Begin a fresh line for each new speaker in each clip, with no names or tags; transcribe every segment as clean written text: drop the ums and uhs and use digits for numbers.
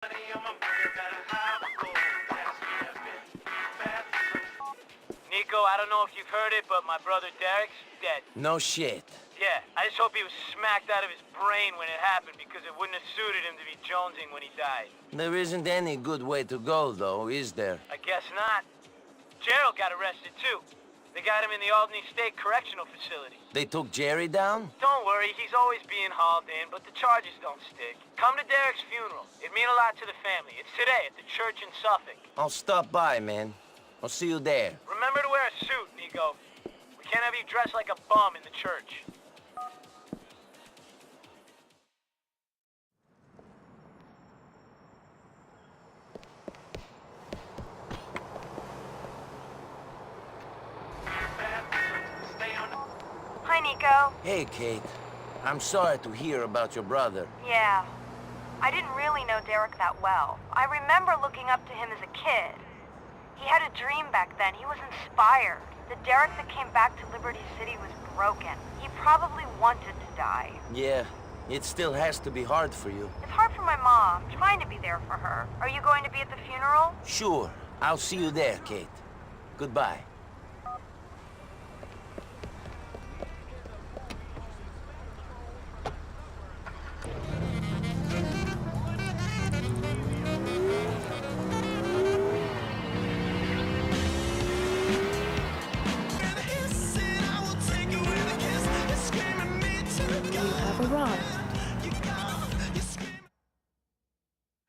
Nico, I don't know if you've heard it, but my brother Derrick's dead.
No shit.
Yeah, I just hope he was smacked out of his brain when it happened, because it wouldn't have suited him to be jonesing when he died.
There isn't any good way to go, though, is there?
I guess not. Gerald got arrested, too. They got him in the Albany State Correctional Facility.
They took Jerry down?
Don't worry, he's always being hauled in, but the charges don't stick. Come to Derrick's funeral. It'd mean a lot to the family. It's today at the church in Suffolk.
I'll stop by, man. I'll see you there.
Remember to wear a suit, Nico. We can't have you dressed like a bum in the church.
Hi, Nico.
Hey, Kate. I'm sorry to hear about your brother.
Yeah. I didn't really know Derrick that well. I remember looking up to him as a kid. He had a dream back then. He was inspired. The Derrick that came back to Liberty City was broken. He probably wanted to die.
Yeah, it still has to be hard for you.
It's hard for my mom, trying to be there for her. Are you going to be at the funeral?
Sure. I'll see you there, Kate. Goodbye.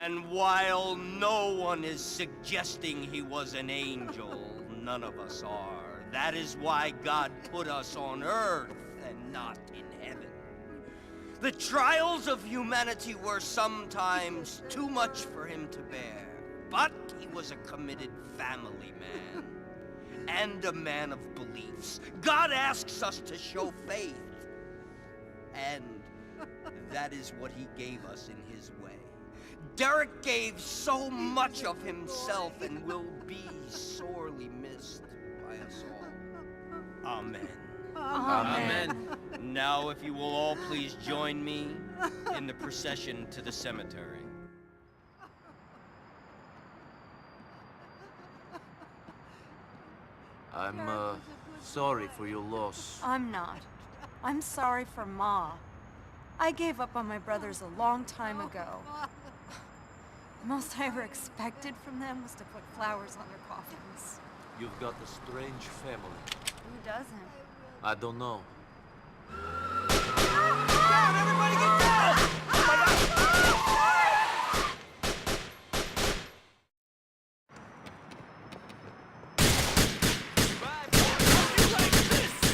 And while no one is suggesting he was an angel, none of us are. That is why God put us on earth and not in heaven. The trials of humanity were sometimes too much for him to bear, but he was a committed family man and a man of beliefs. God asks us to show faith, and that is what he gave us in his way. Derrick gave so much of himself and will be sorely missed by us all. Amen.
Amen.
Now, if you will all please join me in the procession to the cemetery.
I'm, sorry for your loss.
I'm not. I'm sorry for Ma. I gave up on my brothers a long time ago. The most I ever expected from them was to put flowers on their coffins.
You've got a strange family.
Who doesn't?
I don't know.
Down! Everybody get down! Oh my God!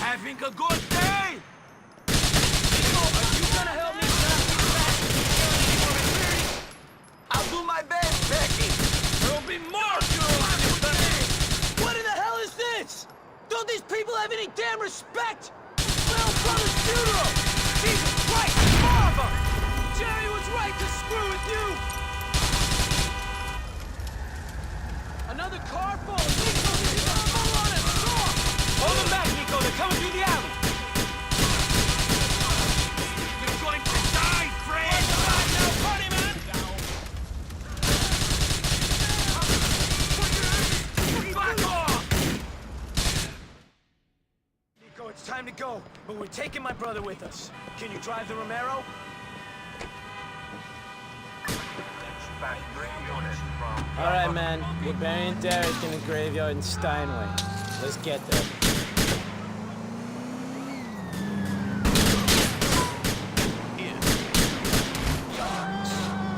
Having a good day?
Are you gonna help me
I'll do my best, Packie.
There'll be more
What in the hell is this? Don't these people have any damn respect? Well, brother's funeral! Jesus Christ, more of them! Jerry was right to screw with you! Another car full of people full on us! Hold them back, Nico. They're coming through the alley. You're going to die, Fred! Now, party man! Nico, it's time to go, but we're taking my brother with us. Can you drive the Romero?
All right, man. We're burying Derrick in the graveyard in Steinway. Let's get there.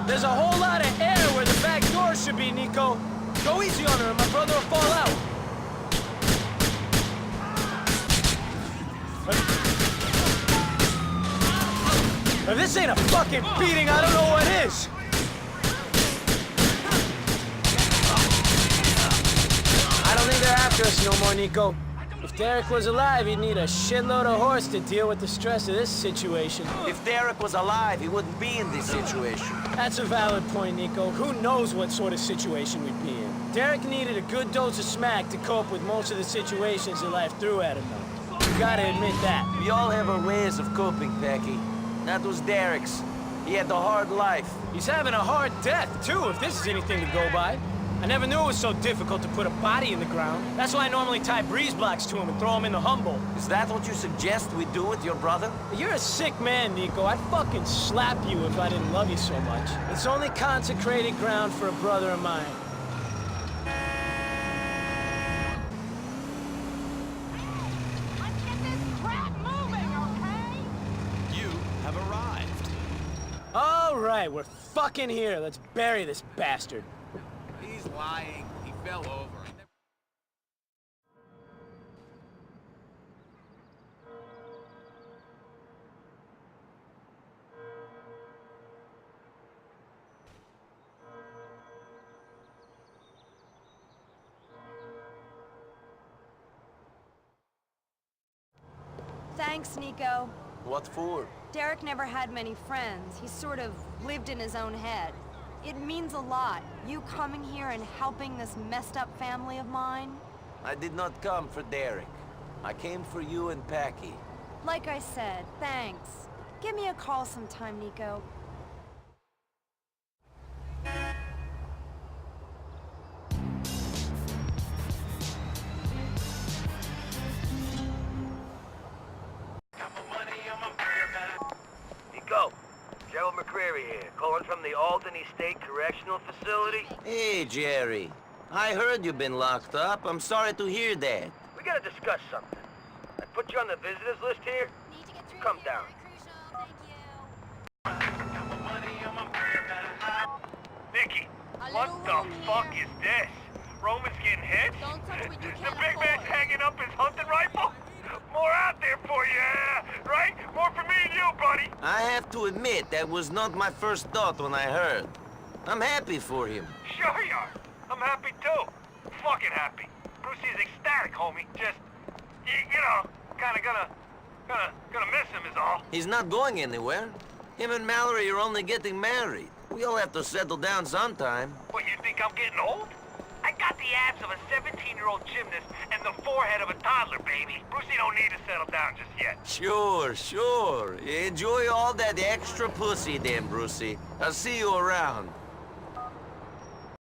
There's a whole lot of air where the back door should be, Nico. Go easy on her, and my brother will fall out. If this ain't a fucking beating, I don't know what is. I don't think they're after us no more, Nico.
If Derrick was alive, he'd need a shitload of horse to deal with the stress of this situation.
If Derrick was alive, he wouldn't be in this situation.
That's a valid point, Nico. Who knows what sort of situation we'd be in? Derrick needed a good dose of smack to cope with most of the situations that life threw at him, though. You gotta admit that.
We all have our ways of coping, Packie. That was Derrick's.
He had a hard life.
He's having a hard death, too, if this is anything to go by. I never knew it was so difficult to put a body in the ground. That's why I normally tie breeze blocks to him and throw him in the Humboldt.
Is that what you suggest we do with your brother?
You're a sick man, Nico. I'd fucking slap you if I didn't love you so much. It's only consecrated ground for a brother of mine.
Let's get this crap moving, okay?
You have arrived.
All right, we're fucking here. Let's bury this bastard.
He's lying. He fell over.
Thanks, Nico.
What for?
Derrick never had many friends. He sort of lived in his own head. It means a lot, you coming here and helping this messed up family of mine.
I did not come for Derrick. I came for you and Packie.
Like I said, thanks. Give me a call sometime, Nico.
Nico, Gerald McCreary here, calling from the Albany State Correctional Facility.
Hey, Jerry. I heard you've been locked up. I'm sorry to hear that.
We gotta discuss something. I put you on the visitors list here. Come down.
Nicky, what the fuck is this? Roman's getting hit? The big man's hanging up his hunting rifle? More out there for you, right? More for me and you, buddy.
I have to admit, that was not my first thought when I heard. I'm happy for him.
Sure you are. I'm happy too. Fucking happy. Brucie is ecstatic, homie. Just, you know, gonna miss him is all.
He's not going anywhere. Him and Mallory are only getting married. We all have to settle down sometime.
What, you think I'm getting old? I got the abs of a 17-year-old gymnast and the forehead of a toddler, baby. Brucie don't need to settle down just yet.
Sure. Enjoy all that extra pussy then, Brucie. I'll see you around.